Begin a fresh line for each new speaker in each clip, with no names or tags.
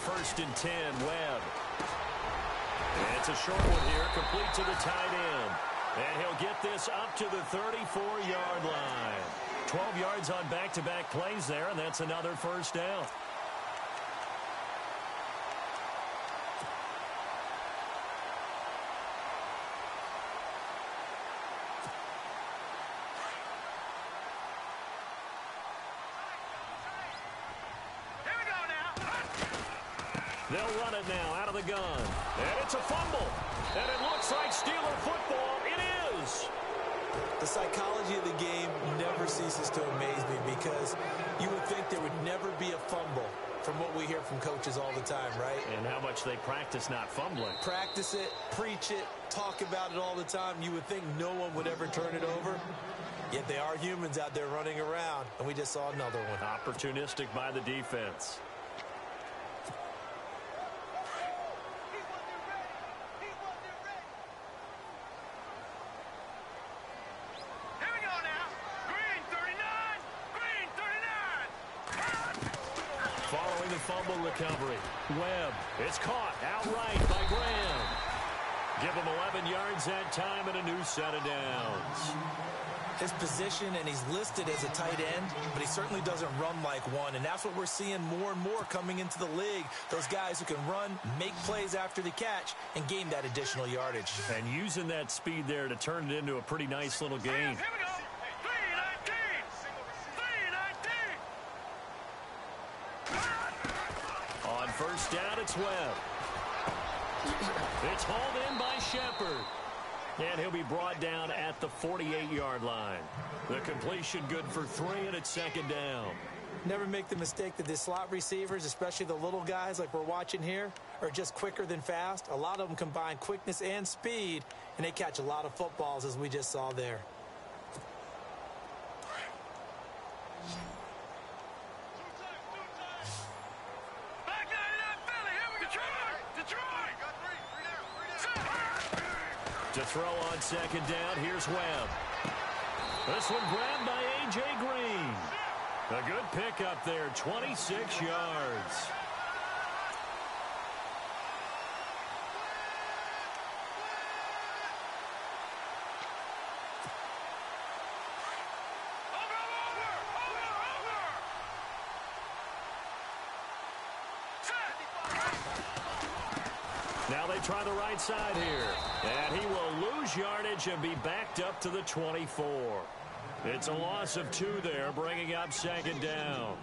first and 10, Webb. And it's a short one here, complete to the tight end. And he'll get this up to the 34-yard line. 12 yards on back-to-back plays there, and that's another first down. They'll run it now out of the gun. And it's a fumble. And it looks like Steeler football. It is.
The psychology of the game never ceases to amaze me because you would think there would never be a fumble from what we hear from coaches all the time, right?
And how much they practice not fumbling.
Practice it, preach it, talk about it all the time. You would think no one would ever turn it over. Yet they are humans out there running around, and we just saw another one.
Opportunistic by the defense. Following the fumble recovery. Webb, it's caught outright by Graham. Give him 11 yards that time and a new set of downs.
His position, and he's listed as a tight end, but he certainly doesn't run like one, and that's what we're seeing more and more coming into the league. Those guys who can run, make plays after the catch, and gain that additional yardage.
And using that speed there to turn it into a pretty nice little game.
Here we go. 3-19.
On first down, it's Webb. It's hauled in by Shepard. And he'll be brought down at the 48-yard line. The completion good for 3, and it's second down.
Never make the mistake that the slot receivers, especially the little guys like we're watching here, are just quicker than fast. A lot of them combine quickness and speed, and they catch a lot of footballs, as we just saw there.
To throw on second down, here's Webb. This one grabbed by A.J. Green. A good pickup there, 26 yards. Now they try the right side here. And he will lose yardage and be backed up to the 24. It's a loss of 2 there, bringing up second down.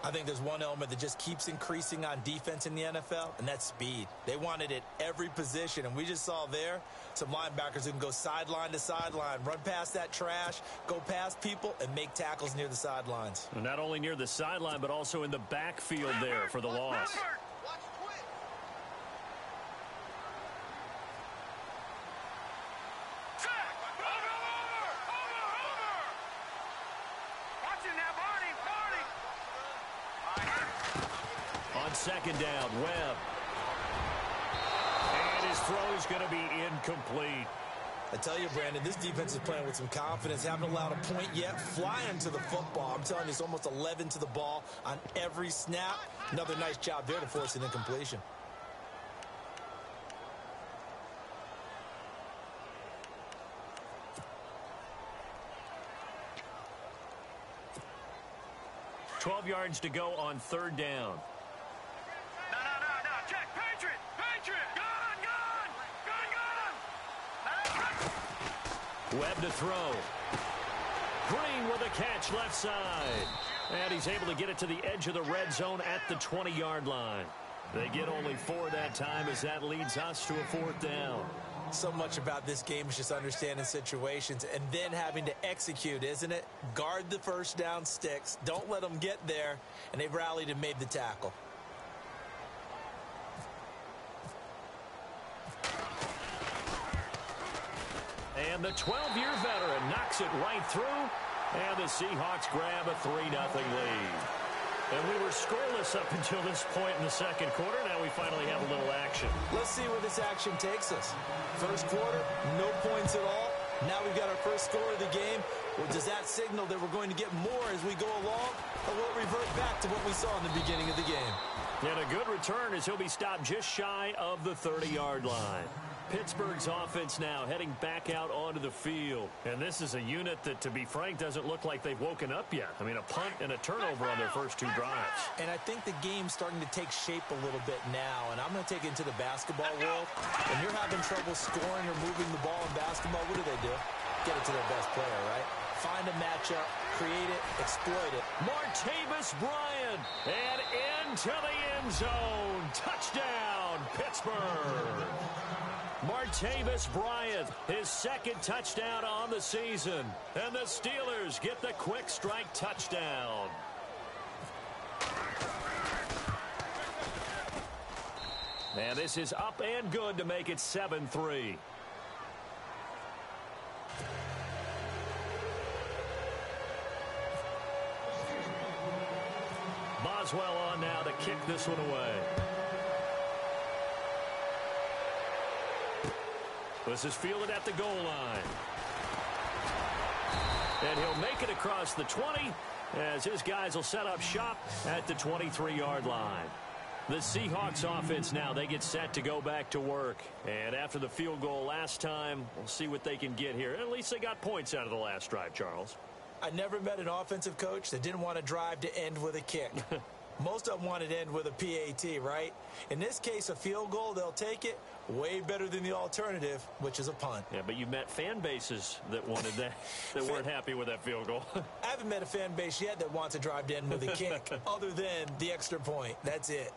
I think there's one element that just keeps increasing on defense in the NFL, and that's speed. They want it at every position, and we just saw there some linebackers who can go sideline to sideline, run past that trash, go past people, and make tackles near the sidelines.
And not only near the sideline, but also in the backfield there for the loss. Second down, Webb. And his throw is going to be incomplete.
I tell you, Brandon, this defense is playing with some confidence. Haven't allowed a point yet. Flying to the football. I'm telling you, it's almost 11 to the ball on every snap. Another nice job there to force an incompletion.
$12 yards to go on third down. Webb to throw. Green with a catch left side. And he's able to get it to the edge of the red zone at the 20-yard line. They get only 4 that time as that leads us to a 4th down.
So much about this game is just understanding situations and then having to execute, isn't it? Guard the first down sticks. Don't let them get there. And they've rallied and made the tackle.
And the 12-year veteran knocks it right through. And the Seahawks grab a 3-0 lead. And we were scoreless up until this point in the second quarter. Now we finally have a little action.
Let's see where this action takes us. First quarter, no points at all. Now we've got our first score of the game. Well, does that signal that we're going to get more as we go along? Or will it revert back to what we saw in the beginning of the game?
And a good return as he'll be stopped just shy of the 30-yard line. Pittsburgh's offense now heading back out onto the field. And this is a unit that, to be frank, doesn't look like they've woken up yet. I mean, a punt and a turnover on their first two drives.
And I think the game's starting to take shape a little bit now. And I'm going to take it into the basketball world. When you're having trouble scoring or moving the ball in basketball, what do? Get it to their best player, right? Find a matchup, create it, exploit it.
Martavis Bryant, and into the end zone. Touchdown, Pittsburgh. Martavis Bryant, his second touchdown on the season. And the Steelers get the quick strike touchdown. And this is up and good to make it 7-3. Boswell on now to kick this one away. This is fielded at the goal line. And he'll make it across the 20 as his guys will set up shop at the 23-yard line. The Seahawks offense now, they get set to go back to work. And after the field goal last time, we'll see what they can get here. At least they got points out of the last drive, Charles.
I never met an offensive coach that didn't want to drive to end with a kick. Most of them wanted to end with a PAT, right? In this case, a field goal, they'll take it. Way better than the alternative, which is a punt.
Yeah, but you met fan bases that wanted that, that weren't happy with that field goal.
I haven't met a fan base yet that wants to drive to end with a kick, other than the extra point. That's it.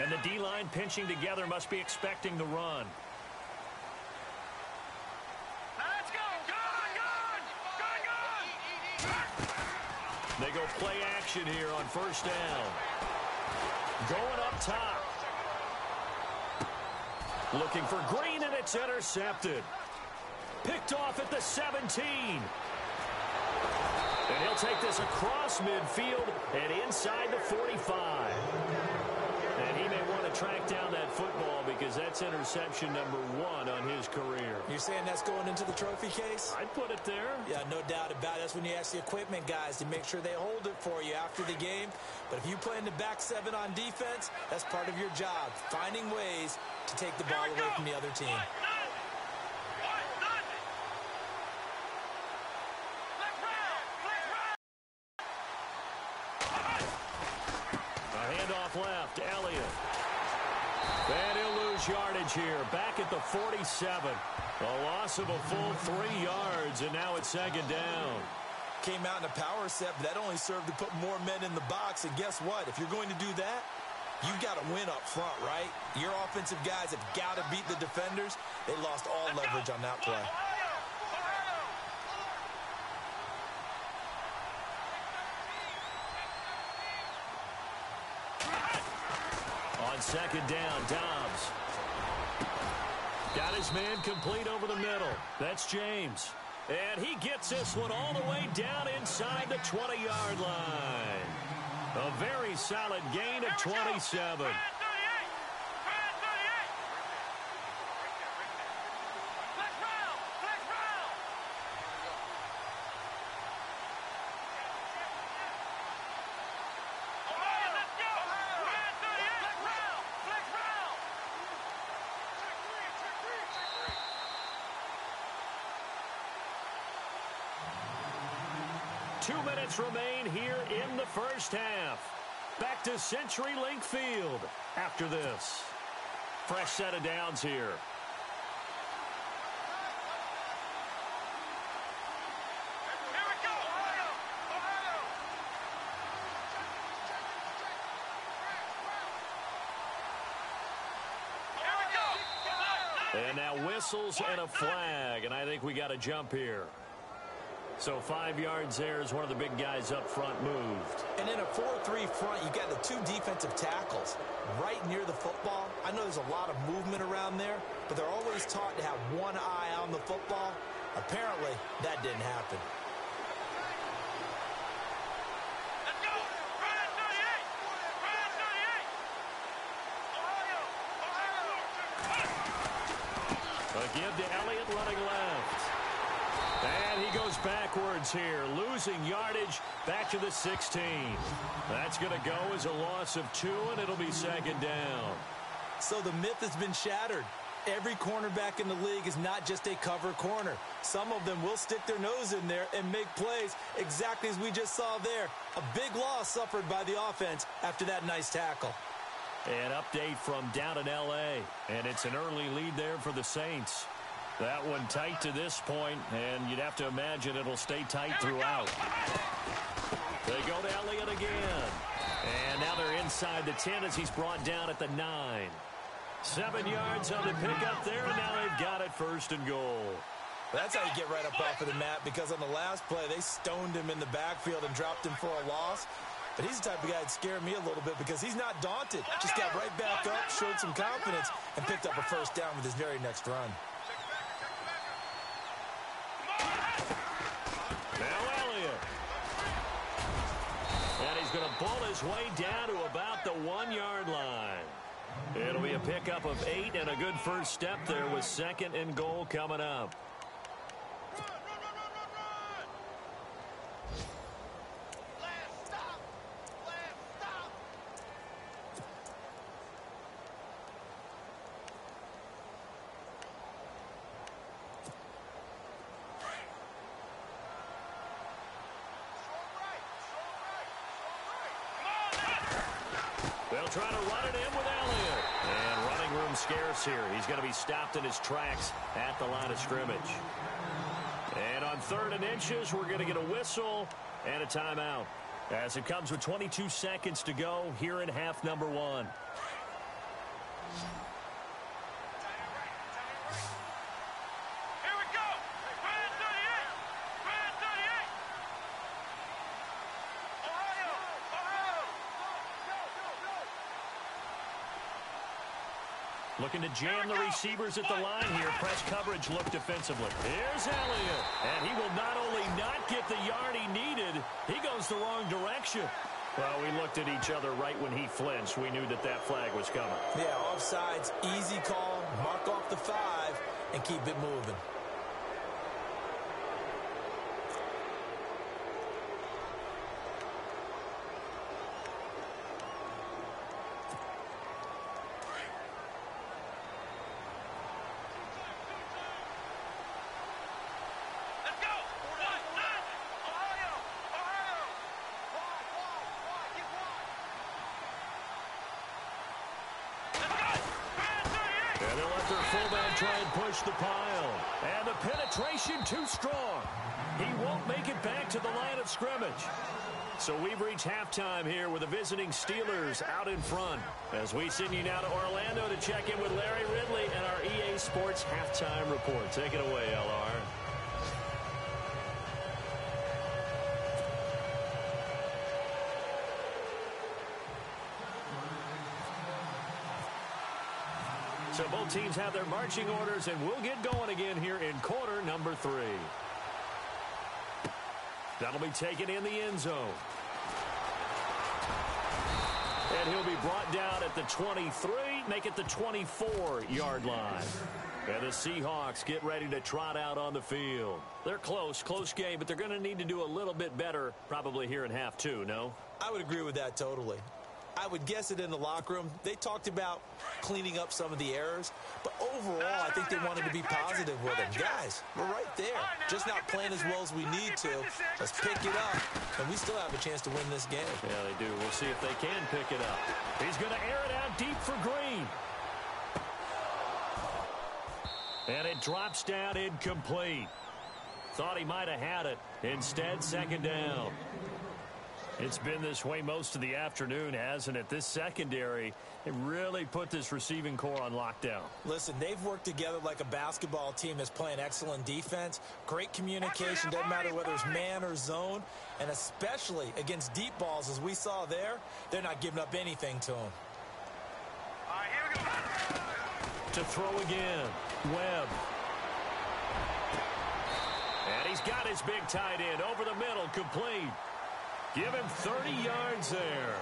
And the D-line pinching together must be expecting the run.
Let's go!
They go play action here on first down. Going up top. Looking for Green, and it's intercepted. Picked off at the 17. And he'll take this across midfield and inside the 45. And he may want to track down that football because that's interception number 1 on his career.
You're saying that's going into the trophy case?
I'd put it there.
Yeah, no doubt about it. That's when you ask the equipment guys to make sure they hold it for you after the game. But if you play in the back 7 on defense, that's part of your job, finding ways to take the ball away from the other team.
Left, Elliott. And he'll lose yardage here. Back at the 47. A loss of a full 3 yards, and now it's second down.
Came out in a power set, but that only served to put more men in the box. And guess what? If you're going to do that, you've got to win up front, right? Your offensive guys have got to beat the defenders. They lost all leverage on that play.
On second down, Dobbs. Got his man complete over the middle. That's James. And he gets this one all the way down inside the 20-yard line. A very solid gain of 27. Remain here in the first half. Back to CenturyLink Field after this. Fresh set of downs here. And now whistles and a flag, and I think we got a jump here. So 5 yards there as one of the big guys up front moved.
And in a 4-3 front, you got the 2 defensive tackles right near the football. I know there's a lot of movement around there, but they're always taught to have one eye on the football. Apparently, that didn't happen. A give to Elliott running left. And
And he goes backwards here, losing yardage back to the 16. That's going to go as a loss of 2, and it'll be second down.
So the myth has been shattered. Every cornerback in the league is not just a cover corner. Some of them will stick their nose in there and make plays exactly as we just saw there. A big loss suffered by the offense after that nice tackle.
An update from down in L.A., and it's an early lead there for the Saints. That one tight to this point, and you'd have to imagine it'll stay tight throughout. They go to Elliott again. And now they're inside the 10 as he's brought down at the 9. 7 yards on the pickup there, and now they've got it first and goal.
That's how you get right up off of the mat, because on the last play, they stoned him in the backfield and dropped him for a loss. But he's the type of guy that scared me a little bit because he's not daunted. Just got right back up, showed some confidence, and picked up a first down with his very next run.
Now Elliott. And he's going to pull his way down to about the 1-yard line. It'll be a pickup of 8 and a good first step there with second and goal coming up. They'll try to run it in with Elliott. And running room scarce here. He's going to be stopped in his tracks at the line of scrimmage. And on 3rd and inches, we're going to get a whistle and a timeout, as it comes with 22 seconds to go here in half number 1. Looking to jam the receivers at the line here. Press coverage look defensively. Here's Elliott. And he will not only not get the yard he needed, he goes the wrong direction. Well, we looked at each other right when he flinched. We knew that that flag was coming.
Yeah, offsides, easy call. Mark off the 5 and keep it moving.
Try and push the pile. And the penetration too strong. He won't make it back to the line of scrimmage. So we've reached halftime here with the visiting Steelers out in front. As we send you now to Orlando to check in with Larry Ridley and our EA Sports halftime report. Take it away, LR. So both teams have their marching orders, and we'll get going again here in quarter number 3. That'll be taken in the end zone. And he'll be brought down at the 23, make it the 24-yard line. And the Seahawks get ready to trot out on the field. They're close game, but they're going to need to do a little bit better probably here in half 2, no?
I would agree with that totally. I would guess it in the locker room. They talked about cleaning up some of the errors, but overall, I think they wanted to be positive with them. Guys, we're right there. Just not playing as well as we need to. Let's pick it up, and we still have a chance to win this game.
Yeah, they do. We'll see if they can pick it up. He's going to air it out deep for Green. And it drops down incomplete. Thought he might have had it. Instead, second down. It's been this way most of the afternoon, hasn't it? This secondary, it really put this receiving core on lockdown.
Listen, they've worked together like a basketball team that's playing excellent defense. Great communication, doesn't matter whether it's man or zone. And especially against deep balls, as we saw there, they're not giving up anything to them.
All right, here we go.
To throw again, Webb. And he's got his big tight end over the middle, complete. Give him 30 yards there.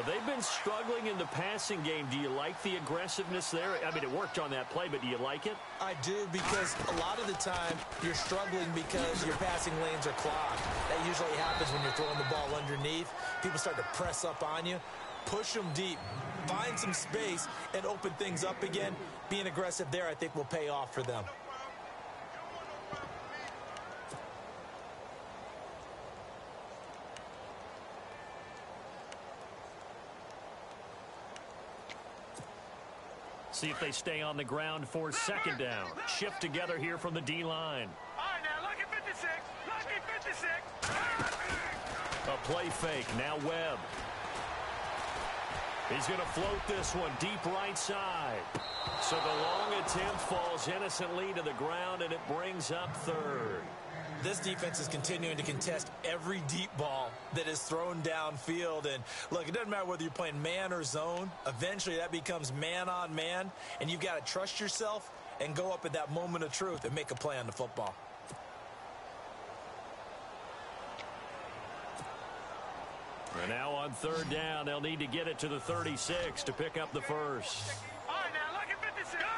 They've been struggling in the passing game. Do you like the aggressiveness there? I mean, it worked on that play, but do you like it?
I do, because a lot of the time you're struggling because your passing lanes are clogged. That usually happens when you're throwing the ball underneath. People start to press up on you. Push them deep. Find some space and open things up again. Being aggressive there, I think, will pay off for them.
See if they stay on the ground for second down. Shift together here from the D-line.
All right, now, lucky 56. Lucky 56.
A play fake. Now Webb. He's going to float this one deep right side. So the long attempt falls innocently to the ground, and it brings up third.
This defense is continuing to contest every deep ball that is thrown downfield. And, look, it doesn't matter whether you're playing man or zone. Eventually, that becomes man-on-man, and you've got to trust yourself and go up at that moment of truth and make a play on the football.
And now on third down, they'll need to get it to the 36 to pick up the first.
All right, now, lucky 56. Gun!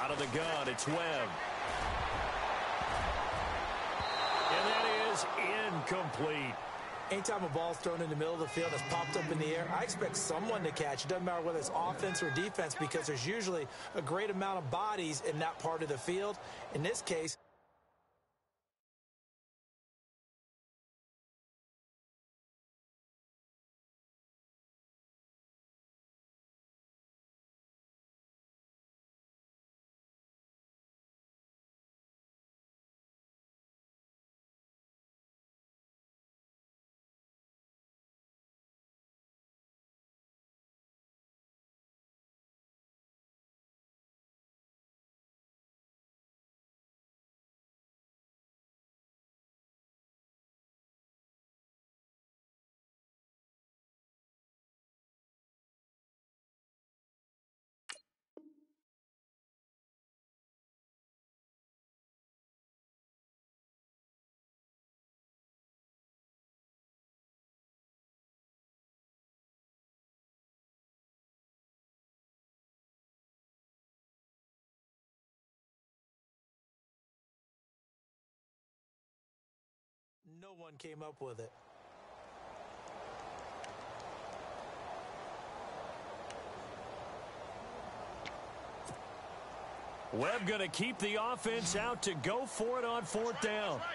Out of the gun, it's Webb. And that is incomplete.
Anytime a ball's thrown in the middle of the field that's popped up in the air, I expect someone to catch. It doesn't matter whether it's offense or defense, because there's usually a great amount of bodies in that part of the field. In this case, no one came up with it.
Webb going to keep the offense out to go for it on fourth down.
All right,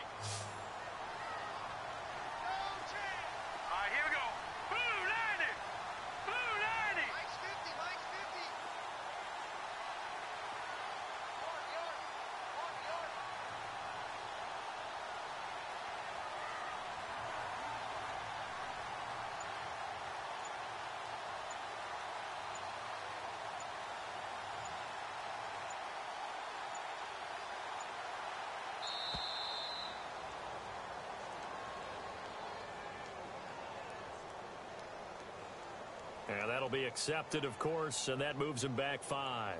here we go. Blue 90. Blue 90. Mike's 50. Mike's 50.
And that'll be accepted, of course, and that moves him back 5.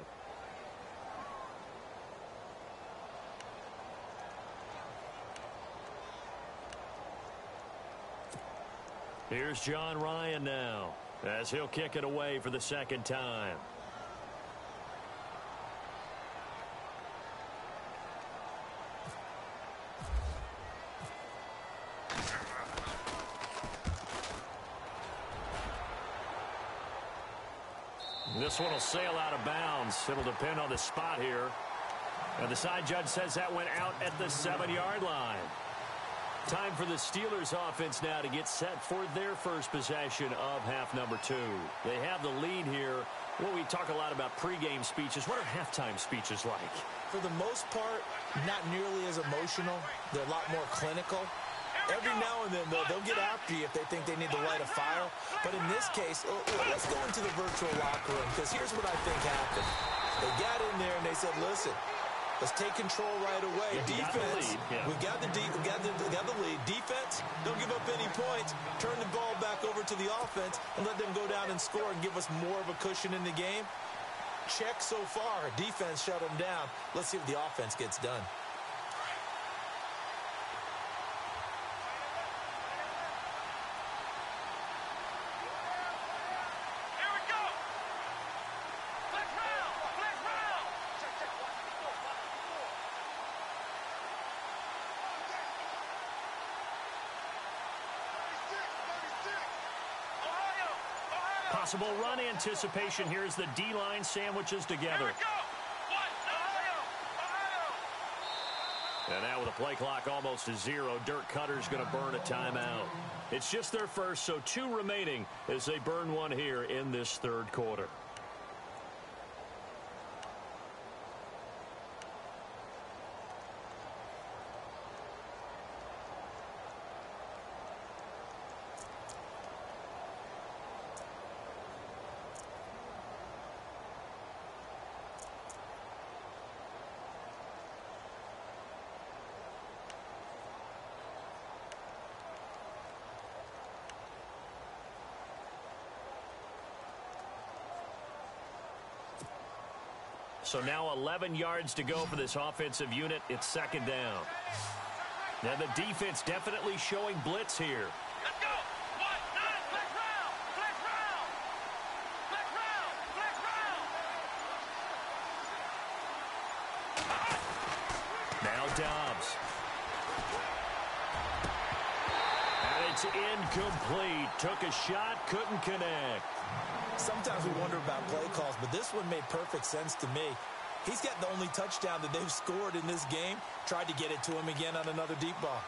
Here's John Ryan now, as he'll kick it away for the second time. This one will sail out of bounds. It'll depend on the spot here. And the side judge says that went out at the 7-yard line. Time for the Steelers offense now to get set for their first possession of half number 2. They have the lead here. Well, we talk a lot about pregame speeches. What are halftime speeches like?
For the most part, not nearly as emotional. They're a lot more clinical. Every now and then, though, they'll get after you if they think they need to light a fire. But in this case, let's go into the virtual locker room, because here's what I think happened. They got in there and they said, listen, let's take control right away. Defense, we got the lead. Defense, don't give up any points. Turn the ball back over to the offense and let them go down and score and give us more of a cushion in the game. Check so far. Defense shut them down. Let's see what the offense gets done.
Possible run anticipation here as the D-line sandwiches together.
Here we go.
And now with the play clock almost to zero, Dirk Cutter's going to burn a timeout. It's just their first, so 2 remaining as they burn one here in this third quarter. So now 11 yards to go for this offensive unit. It's second down. Now the defense definitely showing blitz here.
Let's go. 1, 9, flex round. Flex round. Flex round. Flex round.
Now Dobbs. And it's incomplete. Took a shot, couldn't connect.
Sometimes we wonder about play calls, but this one made perfect sense to me. He's got the only touchdown that they've scored in this game. Tried to get it to him again on another deep ball.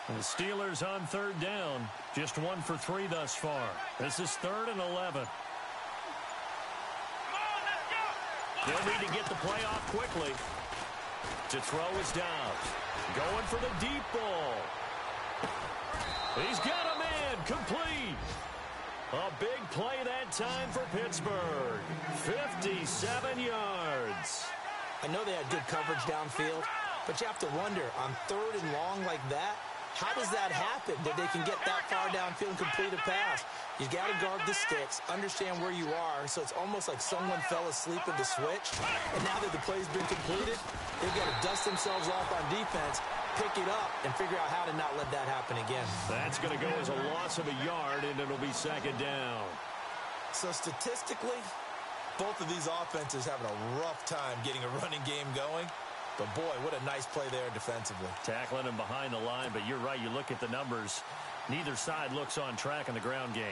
The Steelers on third down. Just 1 for 3 thus far. This is 3rd and 11.
Come on, let's go.
They'll need to get the play off quickly. To throw is Dobbs. Going for the deep ball. He's got a man. Complete. A big play that time for Pittsburgh. 57 yards.
I know they had good coverage downfield, but you have to wonder, on 3rd and long like that, how does that happen, that they can get that far downfield and complete a pass? You got to guard the sticks, understand where you are, so it's almost like someone fell asleep at the switch, and now that the play's been completed, they've got to dust themselves off on defense, pick it up, and figure out how to not let that happen again.
That's going to go as a loss of a yard, and it'll be second down.
So statistically, both of these offenses having a rough time getting a running game going. But, boy, what a nice play there defensively.
Tackling him behind the line, but you're right. You look at the numbers. Neither side looks on track in the ground game.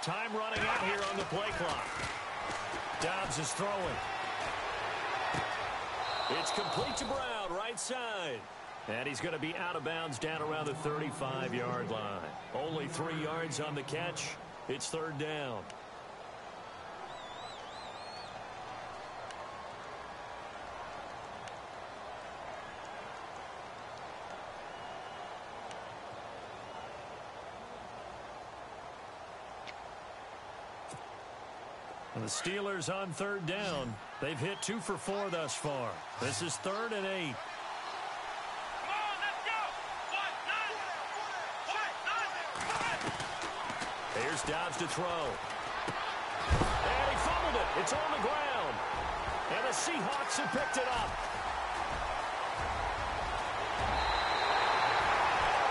Time running out here on the play clock. Dobbs is throwing. It's complete to Brown, right side. And he's going to be out of bounds down around the 35-yard line. Only 3 yards on the catch. It's third down. And the Steelers on third down. They've hit 2 for 4 thus far. This is 3rd and 8.
Come on, let's go. 1, 9, 1, 9.
Here's Dobbs to throw. And he fumbled it. It's on the ground. And the Seahawks have picked it up.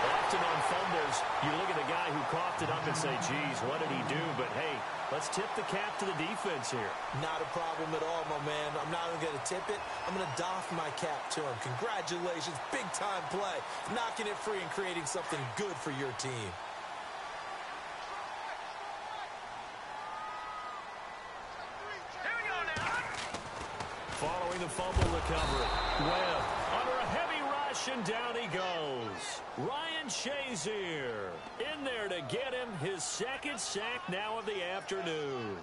Often on fumbles, you look at the guy who coughed it up and say, geez, what did he do? But, hey, let's tip the cap to the defense here.
Not a problem at all, my man. I'm not even going to tip it. I'm going to doff my cap to him. Congratulations. Big-time play. Knocking it free and creating something good for your team.
Here we go now.
Following the fumble recovery, Webb under a heavy rush, and down he goes. Ryan Shazier in there to get him his second sack now of the afternoon.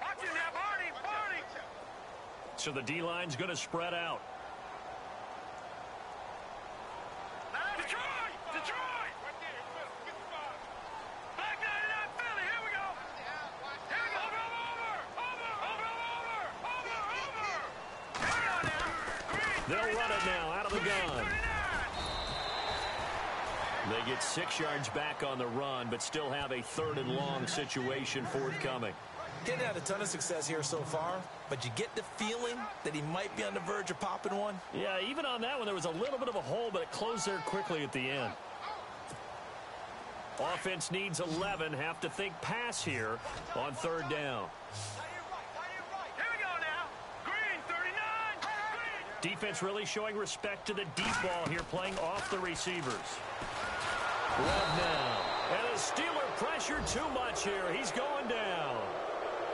Watch him now, Barney.
So the D-line's going to spread out.
Detroit! Detroit!
They'll run it now out of the gun. They get 6 yards back on the run, but still have a 3rd and long situation forthcoming.
Didn't have a ton of success here so far, but you get the feeling that he might be on the verge of popping one.
Yeah, even on that one, there was a little bit of a hole, but it closed there quickly at the end. Offense needs 11. Have to think pass here on 3rd down.
Here we go now. Green, 39. Green.
Defense really showing respect to the deep ball here, playing off the receivers. Webb now. And the Steeler pressure too much here. He's going down.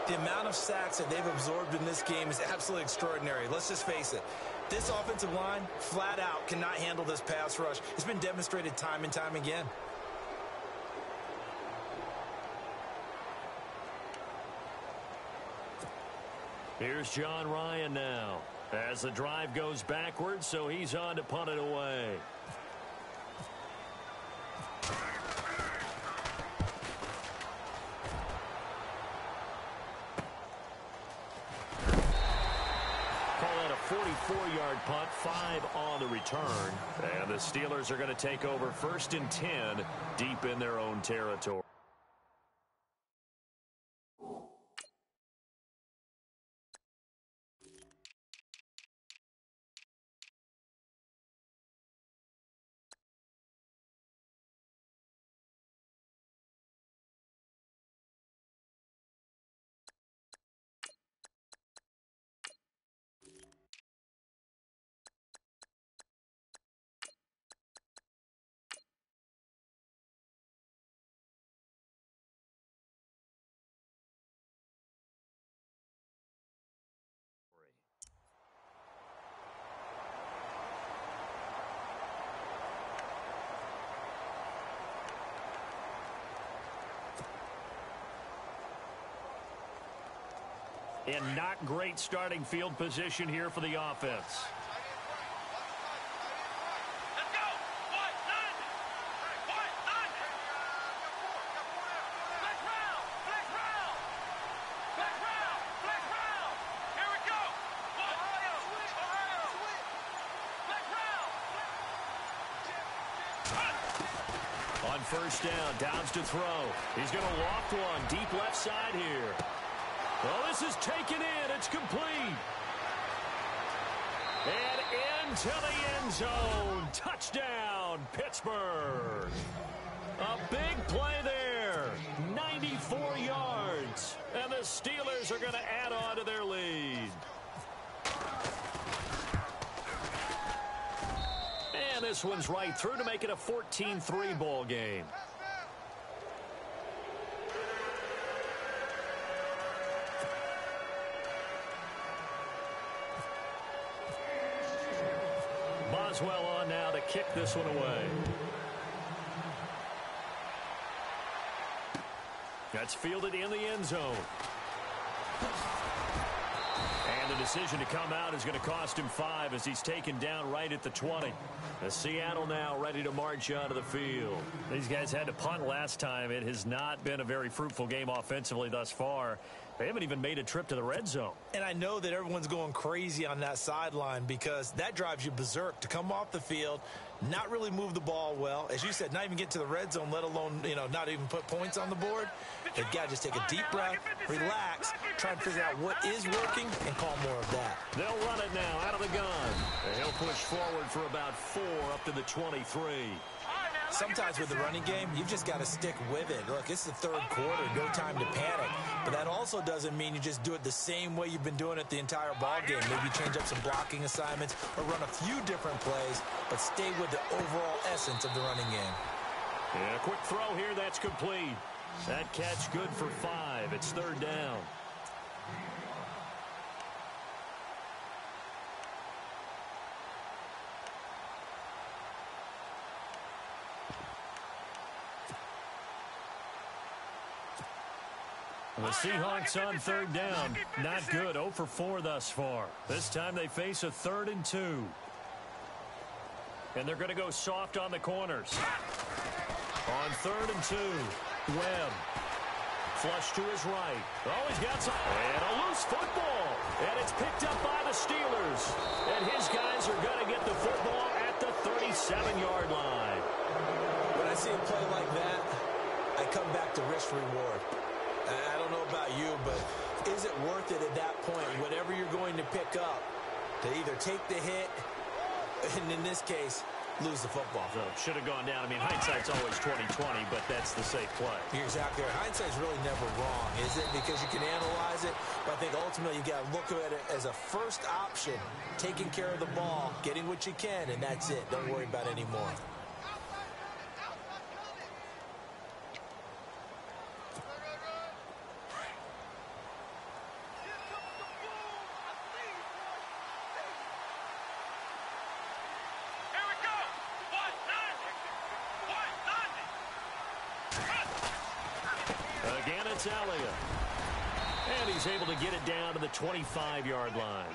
The amount of sacks that they've absorbed in this game is absolutely extraordinary. Let's just face it. This offensive line, flat out, cannot handle this pass rush. It's been demonstrated time and time again.
Here's John Ryan now. As the drive goes backwards, so he's on to punt it away. Call that a 44-yard punt, 5 on the return. And the Steelers are going to take over 1st and 10 deep in their own territory. And not great starting field position here for the offense.
Let's go. White, 90. White, 90. Flex round. Flex round. Flex round. Flex round. Here we go. Ohio. Ohio. Flex round.
On 1st down, Downs to throw. He's going to loft one deep left side here. Well, this is taken in. It's complete. And into the end zone. Touchdown, Pittsburgh. A big play there. 94 yards. And the Steelers are going to add on to their lead. And this one's right through to make it a 14-3 ball game. Boswell on now to kick this one away. That's fielded in the end zone. And the decision to come out is going to cost him 5 as he's taken down right at the 20. The Seattle now ready to march onto the field. These guys had to punt last time. It has not been a very fruitful game offensively thus far. They haven't even made a trip to the red zone.
And I know that everyone's going crazy on that sideline because that drives you berserk to come off the field, not really move the ball well. As you said, not even get to the red zone, let alone, not even put points on the board. They've got to just take a deep breath, relax, try and figure out what is working, and call more of that.
They'll run it now out of the gun. And he'll push forward for about 4 up to the 23.
Sometimes with the running game, you've just got to stick with it. Look, it's the 3rd quarter, no time to panic. But that also doesn't mean you just do it the same way you've been doing it the entire ball game. Maybe change up some blocking assignments or run a few different plays, but stay with the overall essence of the running game.
Yeah, a quick throw here, that's complete. That catch good for 5. It's 3rd down. The Seahawks on 3rd down. Not good. 0 for 4 thus far. This time they face a 3rd and 2. And they're going to go soft on the corners. On 3rd and 2, Webb. Flush to his right. Oh, he's got some. And a loose football. And it's picked up by the Steelers. And his guys are going to get the football at the 37-yard line.
When I see a play like that, I come back to risk reward. I don't know about you, but is it worth it at that point, whatever you're going to pick up, to either take the hit, and in this case, lose the football?
So should have gone down. I mean, hindsight's always 20/20, but that's the safe play.
You're exactly right. Hindsight's really never wrong, is it? Because you can analyze it, but I think ultimately you got to look at it as a first option, taking care of the ball, getting what you can, and that's it. Don't worry about any more.
Again, it's Elliott. And he's able to get it down to the 25-yard line.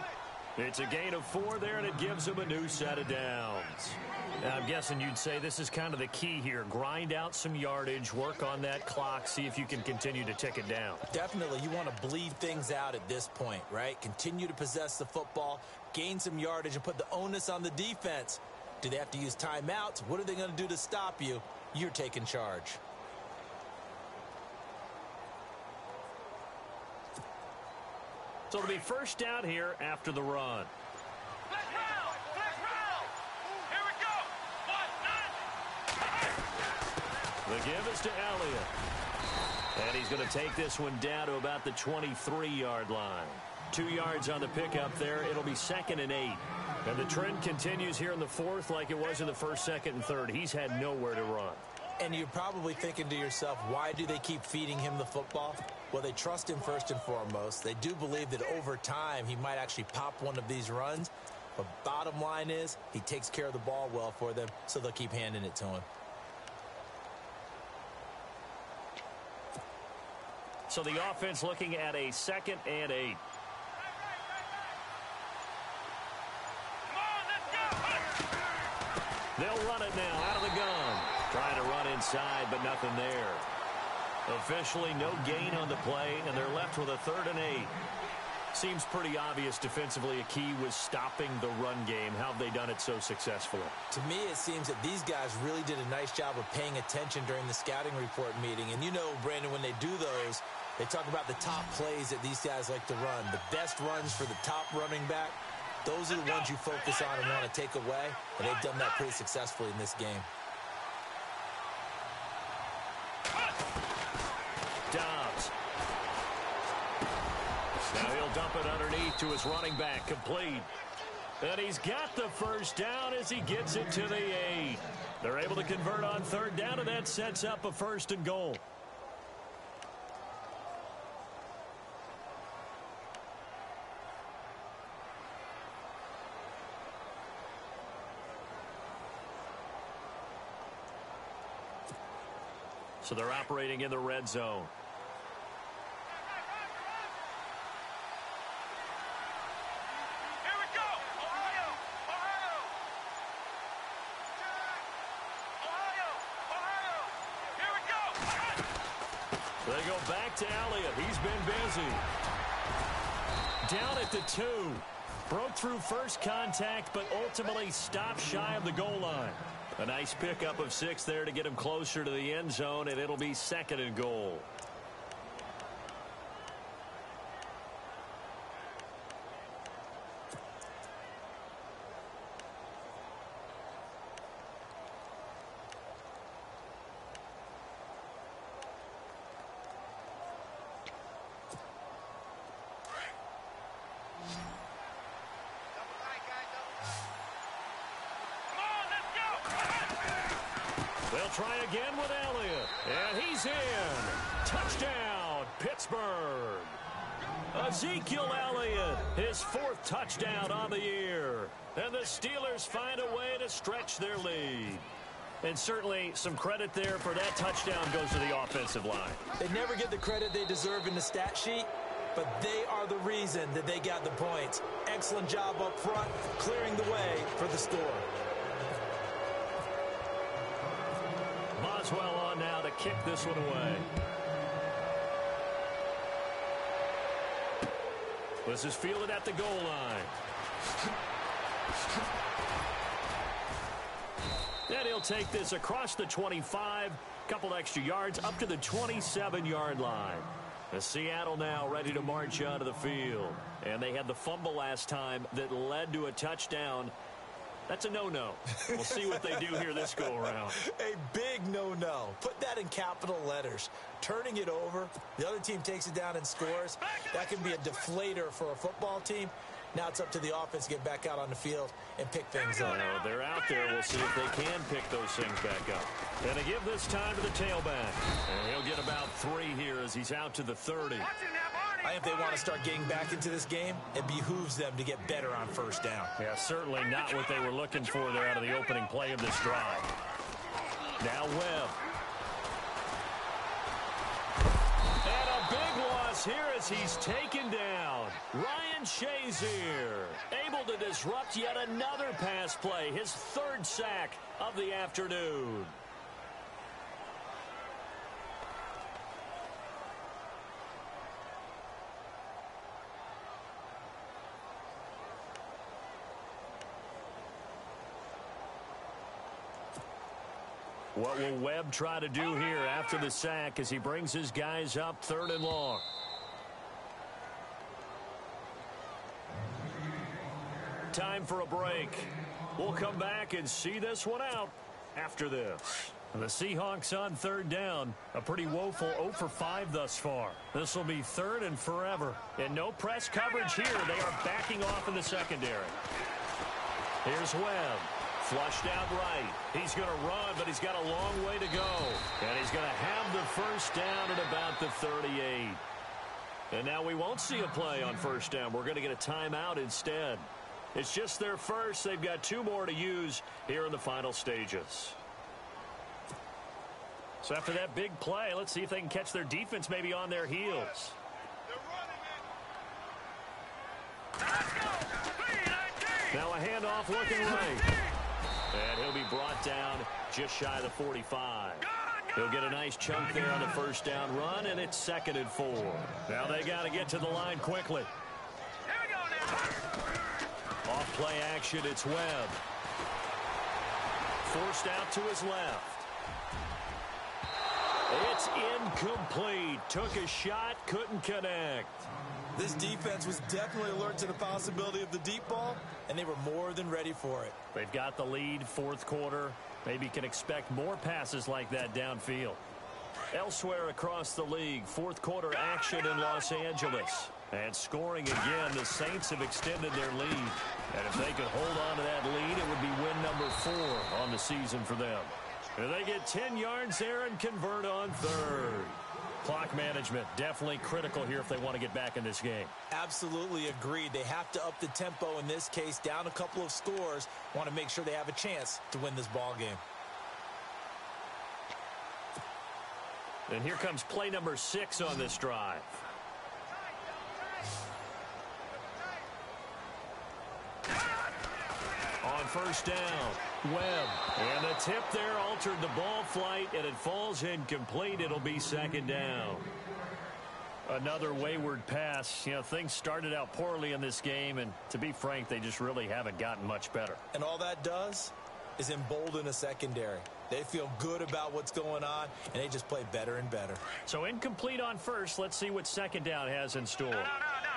It's a gain of 4 there, and it gives him a new set of downs. Now, I'm guessing you'd say this is kind of the key here. Grind out some yardage, work on that clock, see if you can continue to tick it down.
Definitely, you want to bleed things out at this point, right? Continue to possess the football, gain some yardage, and put the onus on the defense. Do they have to use timeouts? What are they going to do to stop you? You're taking charge.
So it'll be first down here after the run.
Flex round! Flex round! Here we go! 1, 9.
The give is to Elliott. And he's going to take this one down to about the 23-yard line. 2 yards on the pickup there. It'll be 2nd and 8. And the trend continues here in the 4th like it was in the 1st, 2nd, and 3rd. He's had nowhere to run.
And you're probably thinking to yourself, why do they keep feeding him the football? Well, they trust him first and foremost. They do believe that over time he might actually pop one of these runs. But bottom line is he takes care of the ball well for them, so they'll keep handing it to him.
So the offense looking at a 2nd and 8. They'll run it now out of the gun. Trying to run inside, but nothing there. Officially no gain on the play, and they're left with a 3rd and 8. Seems pretty obvious defensively a key was stopping the run game. How have they done it so successfully?
To me, it seems that these guys really did a nice job of paying attention during the scouting report meeting. And you know, Brandon, when they do those, they talk about the top plays that these guys like to run. The best runs for the top running back, those are the ones you focus on and want to take away. And they've done that pretty successfully in this game.
Dobbs. Now he'll dump it underneath to his running back, complete. And he's got the first down as he gets it to the 8. They're able to convert on 3rd down, and that sets up a 1st and goal. So they're operating in the red zone.
Here we go! Ohio! Ohio! Ohio! Ohio! Here we go!
They go back to Elliott. He's been busy. Down at the 2. Broke through first contact, but ultimately stopped shy of the goal line. A nice pickup of 6 there to get him closer to the end zone, and it'll be 2nd and goal. They'll try again with Elliott. And he's in. Touchdown, Pittsburgh. Ezekiel Elliott, his 4th touchdown on the year. And the Steelers find a way to stretch their lead. And certainly some credit there for that touchdown goes to the offensive line.
They never get the credit they deserve in the stat sheet, but they are the reason that they got the points. Excellent job up front, clearing the way for the score.
Boswell on now to kick this one away. This is fielded at the goal line. And he'll take this across the 25, couple extra yards up to the 27-yard line. The Seattle now ready to march onto the field. And they had the fumble last time that led to a touchdown. That's a no-no. We'll see what they do here this go-around.
A big no-no. Put that in capital letters. Turning it over, the other team takes it down and scores. That can be a deflator for a football team. Now it's up to the offense to get back out on the field and pick things up.
They're out there. We'll see if they can pick those things back up. And they give this time to the tailback. And he'll get about 3 here as he's out to the 30.
I think if they want to start getting back into this game, it behooves them to get better on first down.
Yeah, certainly not what they were looking for there out of the opening play of this drive. Now Webb. And a big loss here as he's taken down. Ryan Shazier able to disrupt yet another pass play, his 3rd sack of the afternoon. What will Webb try to do here after the sack as he brings his guys up 3rd and long? Time for a break. We'll come back and see this one out after this. The Seahawks on 3rd down. A pretty woeful 0 for 5 thus far. This will be 3rd and forever. And no press coverage here. They are backing off in the secondary. Here's Webb. Flushed out right. He's going to run, but he's got a long way to go. And he's going to have the first down at about the 38. And now we won't see a play on first down. We're going to get a timeout instead. It's just their first. They've got 2 more to use here in the final stages. So after that big play, let's see if they can catch their defense maybe on their heels. Now a handoff looking right. And he'll be brought down just shy of the 45. He'll get a nice chunk there on the first down run, and it's 2nd and 4. Now they got to get to the line quickly. Off play action, it's Webb. Forced out to his left. It's incomplete. Took a shot, couldn't connect.
This defense was definitely alert to the possibility of the deep ball, and they were more than ready for it.
They've got the lead, 4th quarter. Maybe can expect more passes like that downfield. Elsewhere across the league, 4th quarter action in Los Angeles. And scoring again, the Saints have extended their lead. And if they could hold on to that lead, it would be win number 4 on the season for them. And they get 10 yards there and convert on 3rd. Clock management, definitely critical here if they want to get back in this game.
Absolutely agreed. They have to up the tempo in this case, down a couple of scores. Want to make sure they have a chance to win this ball game.
And here comes play number 6 on this drive. On first down, Webb. And the tip there altered the ball flight, and it falls incomplete. It'll be 2nd down. Another wayward pass. You know, things started out poorly in this game, and to be frank, they just really haven't gotten much better.
And all that does is embolden a secondary. They feel good about what's going on, and they just play better and better.
So incomplete on first. Let's see what 2nd down has in store.
No.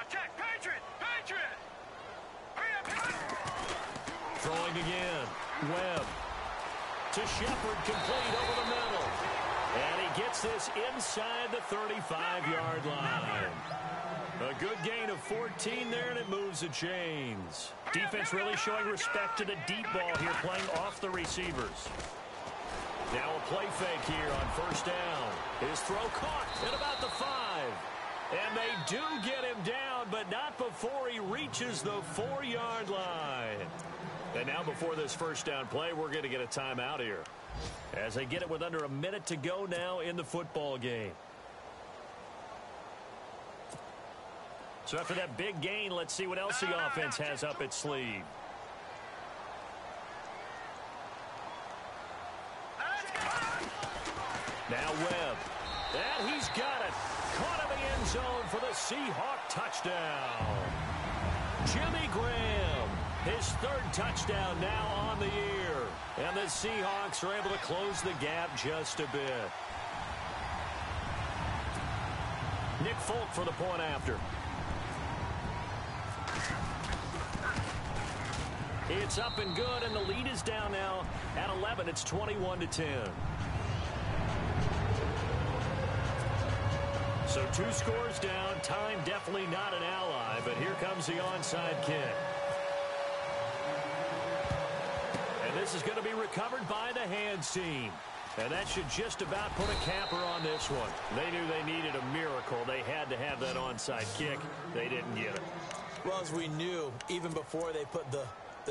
Check. Patriot. Hurry up.
Throwing again. Webb to Shepard, complete over the middle. And he gets this inside the 35-yard line. A good gain of 14 there, and it moves the chains. Defense really showing respect to the deep ball here, playing off the receivers. Now a play fake here on first down. His throw caught at about the 5. And they do get him down, but not before he reaches the 4-yard line. And now before this first down play, we're going to get a timeout here, as they get it with under a minute to go now in the football game. So after that big gain, let's see what else the offense has up its sleeve. Now Webb. And he's got it. Caught in the end end zone for the Seahawk touchdown. Jimmy Graham, his third touchdown now on the year. And the Seahawks are able to close the gap just a bit. Nick Folk for the point after. It's up and good, and the lead is down now at 11. It's 21-10. So 2 scores down. Time definitely not an ally, but here comes the onside kick. And this is going to be recovered by the hands team. And that should just about put a capper on this one. They knew they needed a miracle. They had to have that onside kick. They didn't get it.
Well, as we knew, even before they put the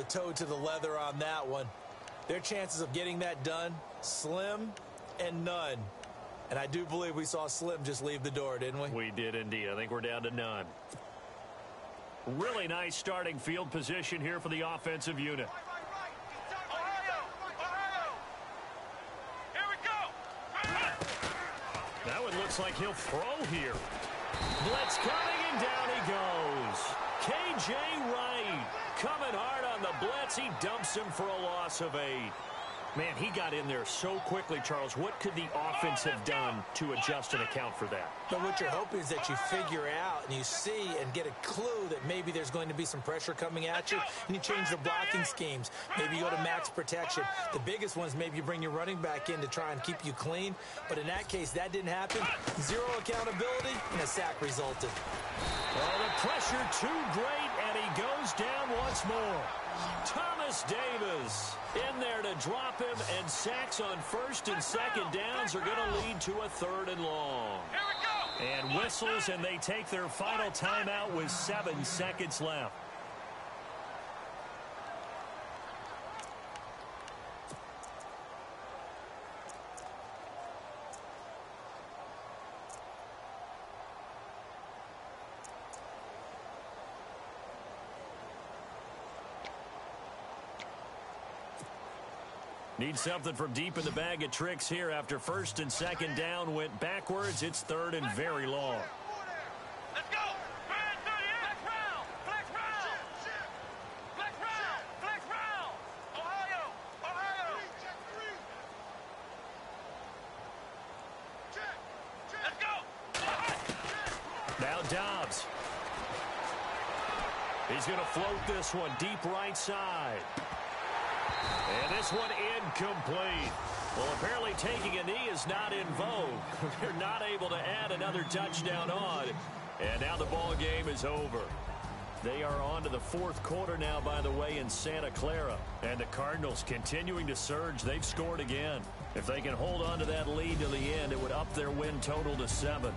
toe to the leather on that one, their chances of getting that done, slim and none. And I do believe we saw Slim just leave the door, didn't we?
We did indeed. I think we're down to none. Really nice starting field position here for the offensive unit. That one looks like he'll throw here. Blitz coming, and down he goes. K.J. Wright coming hard on the blitz. He dumps him for a loss of 8. Man, he got in there so quickly, Charles. What could the offense have done to adjust and account for that?
But what you're hoping is that you figure out and you see and get a clue that maybe there's going to be some pressure coming at you, and you change the blocking schemes. Maybe you go to max protection. The biggest ones, maybe you bring your running back in to try and keep you clean. But in that case, that didn't happen. 0 accountability, and a sack resulted.
Well, the pressure too great, and he goes down once more. Thomas Davis in there to drop him, and sacks on first and second downs are going to lead to a 3rd and long.
Here we go.
And whistles, and they take their final timeout with 7 seconds left. Need something from deep in the bag of tricks here after first and second down went backwards. It's 3rd and very long.
Let's go. Flex round. Flex round. Flex round. Flex round. Ohio. Let's go.
Now Dobbs. He's going to float this one deep right side. And this one incomplete. Well, apparently taking a knee is not in vogue. They're not able to add another touchdown on. And now the ball game is over. They are on to the 4th quarter now, by the way, in Santa Clara. And the Cardinals continuing to surge. They've scored again. If they can hold on to that lead to the end, it would up their win total to 7.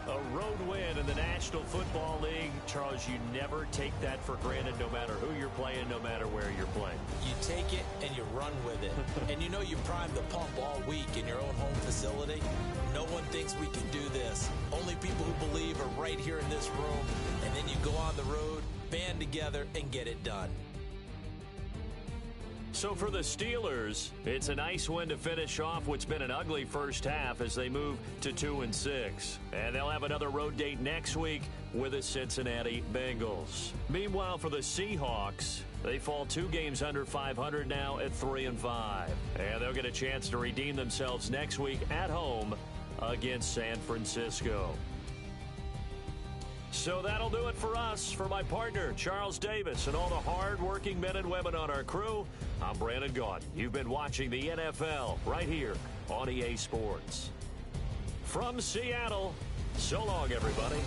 A road win in the National Football League. Charles, you never take that for granted, no matter who you're playing, no matter where you're playing.
You take it and you run with it. And you know you primed the pump all week in your own home facility. No one thinks we can do this. Only people who believe are right here in this room. And then you go on the road, band together, and get it done.
So for the Steelers, it's a nice win to finish off what's been an ugly first half as they move to 2-6. And they'll have another road date next week with the Cincinnati Bengals. Meanwhile, for the Seahawks, they fall 2 games under 500 now at 3-5. And they'll get a chance to redeem themselves next week at home against San Francisco. So that'll do it for us. For my partner, Charles Davis, and all the hard-working men and women on our crew, I'm Brandon Gaudin. You've been watching the NFL right here on EA Sports. From Seattle, so long, everybody.